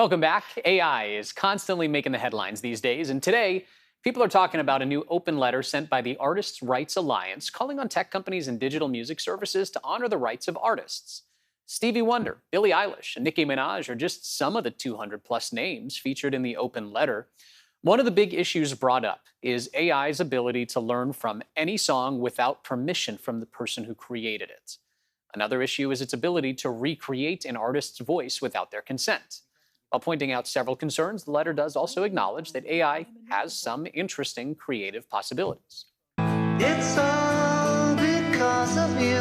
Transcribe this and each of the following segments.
Welcome back. AI is constantly making the headlines these days, and today, people are talking about a new open letter sent by the Artists' Rights Alliance calling on tech companies and digital music services to honor the rights of artists. Stevie Wonder, Billie Eilish, and Nicki Minaj are just some of the 200 plus names featured in the open letter. One of the big issues brought up is AI's ability to learn from any song without permission from the person who created it. Another issue is its ability to recreate an artist's voice without their consent. While pointing out several concerns, the letter does also acknowledge that AI has some interesting creative possibilities. It's all because of you.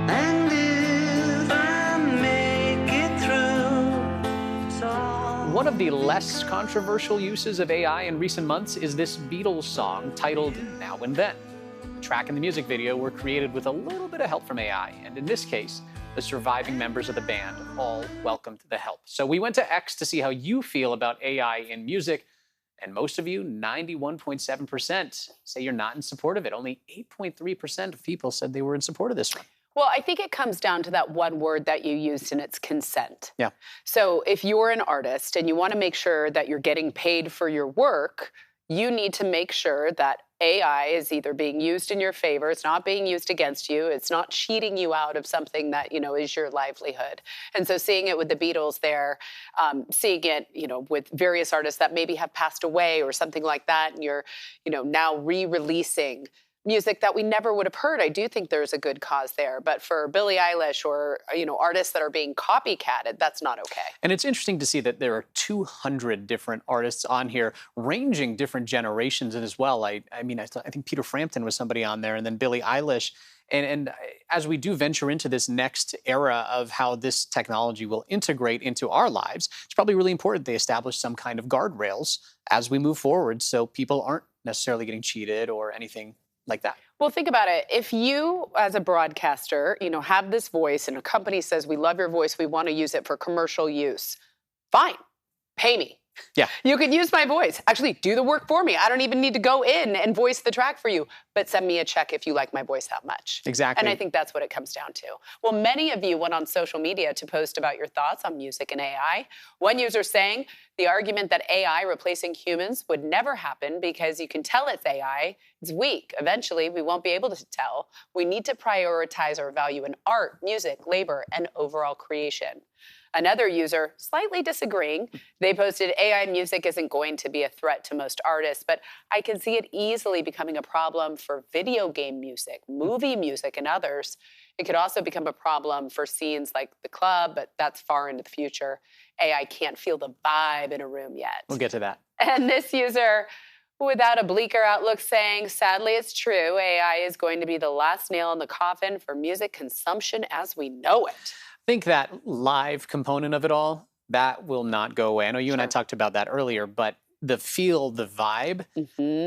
And if I make it through, so One of the less controversial uses of AI in recent months is this Beatles song titled Now and Then. The track and the music video were created with a little bit of help from AI, and in this case, the surviving members of the band all welcomed the help. So we went to X to see how you feel about AI in music, and most of you, 91.7%, say you're not in support of it. Only 8.3% of people said they were in support of this one. Well, I think it comes down to that one word that you used, and it's consent. Yeah. So if you're an artist and you want to make sure that you're getting paid for your work, you need to make sure that AI is either being used in your favor, it's not being used against you, it's not cheating you out of something that, is your livelihood. And so seeing it with the Beatles there, seeing it, with various artists that maybe have passed away or something like that, and you're, now re-releasing music that we never would have heard. I do think there's a good cause there. But for Billie Eilish or, artists that are being copycatted, that's not okay. And it's interesting to see that there are 200 different artists on here, ranging different generations as well. I think Peter Frampton was somebody on there, and then Billie Eilish. And as we do venture into this next era of how this technology will integrate into our lives, it's probably really important they establish some kind of guardrails as we move forward so people aren't necessarily getting cheated or anything like that. Well, think about it. If you, as a broadcaster, have this voice and a company says, we love your voice, we want to use it for commercial use, fine, pay me. Yeah. You could use my voice. Actually, do the work for me. I don't even need to go in and voice the track for you, but send me a check if you like my voice that much. Exactly. And I think that's what it comes down to. Well, many of you went on social media to post about your thoughts on music and AI. One user saying the argument that AI replacing humans would never happen because you can tell it's AI is weak. Eventually, we won't be able to tell. We need to prioritize our value in art, music, labor, and overall creation. Another user, slightly disagreeing, they posted AI music isn't going to be a threat to most artists, but I can see it easily becoming a problem for video game music, movie music, and others. It could also become a problem for scenes like the club, but that's far into the future. AI can't feel the vibe in a room yet. We'll get to that. And this user, without a bleaker outlook, saying, sadly, it's true, AI is going to be the last nail in the coffin for music consumption as we know it. I think that live component of it all, that will not go away. I know you and I talked about that earlier, but the feel, the vibe,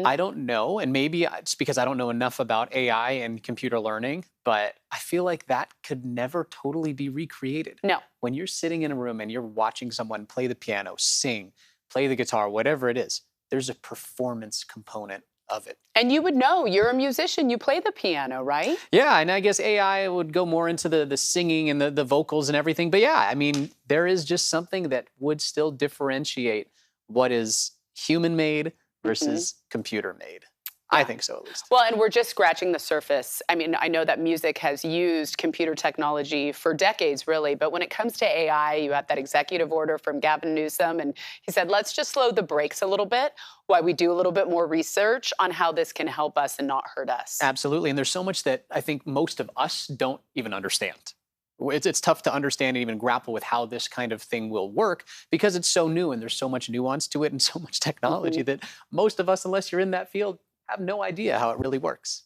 I don't know. And maybe it's because I don't know enough about AI and computer learning, but I feel like that could never totally be recreated. No. When you're sitting in a room and you're watching someone play the piano, sing, play the guitar, whatever it is, there's a performance component of it. And you would know, you're a musician, you play the piano, right? Yeah, and I guess AI would go more into the singing and the vocals and everything. But yeah, I mean, there is just something that would still differentiate what is human-made versus computer-made. I think so, at least. Well, and we're just scratching the surface. I mean, I know that music has used computer technology for decades, really, but when it comes to AI, you have that executive order from Gavin Newsom, and he said, let's just slow the brakes a little bit while we do a little bit more research on how this can help us and not hurt us. Absolutely, and there's so much that I think most of us don't even understand. It's tough to understand and even grapple with how this kind of thing will work because it's so new and there's so much nuance to it and so much technology that most of us, unless you're in that field, have no idea how it really works.